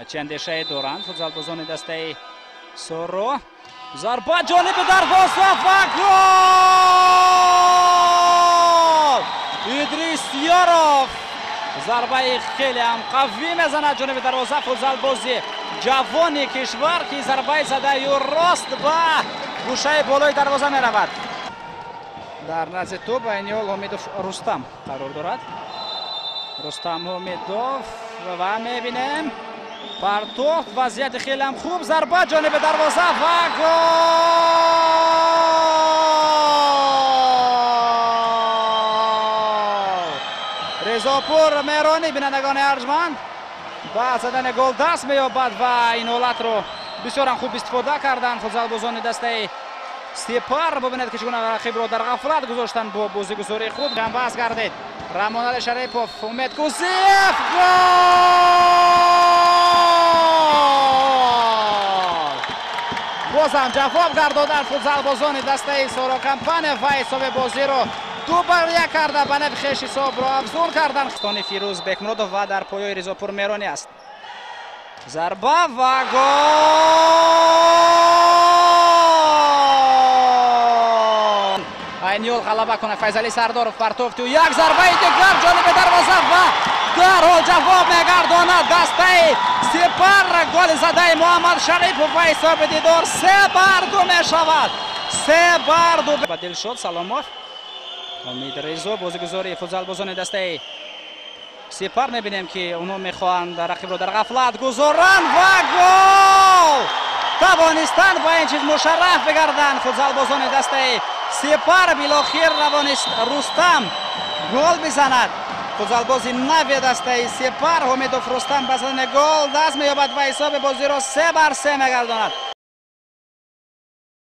چندشای دوران فوتبالبازان دسته سورو ضربه جانب دروازه و گل ادریس یاروف ضربه خیلی هم قوی میزند جانب دروازه فوتبالبازی جوان کشور که ضربه زده و راست به گوشه بالای دروازه می رود. در نزد توپ بین حمیدوف رستم قرار دارد. رستم حمیدوف و میبینیم پرتوخت وضعیت خیلی هم خوب ضربه جانب دروازه و گل رضاپور مهرانی بینندگان ارجمند با زدن گل دست مییابد و این حالت رو بسیار هم خوب استفاده کردن فوتبالبازان دسته سپر. ببینید که چگونه رقیب رو در غفلت گذاشتن با بازیگزاری خود. جنباز گردید رمضان شریفوف امید کوزیف گل بازم جواب گرداندن فوتبالبازان دسته سوراکمپان و حساب بازی رو 2-1 کرده به نفع خویش حساب رو افزون کردن. استانی فیروز بکمرودوف و در پایه رضاپور مهرانی است. ضربه و گل اینیول غلبه کنه فیضعلی سردارов پرتوخت و یک ضربه دیگر جانب دروازه و در حال جواب میگرداند دسته سپر. گل زده محمد شریفوف و حساب دیدار 3-2 میشود. 3-2 بدل شد. سلاموف امید رضا بازیگزاری فوتبالبازان دسته سپر میبینیم که اونها میخواهند رقیب رو در غفلت گذارن و گل توانستند با این چیز مشرف بگردن فوتبالبازان دسته سپر. بالاخره رستم گل بزند. فوتبالبازی نوی دسته سپر حمیدوف رستم بزن گل دست مییابد و حساب بازی را 3-3 میگرداند.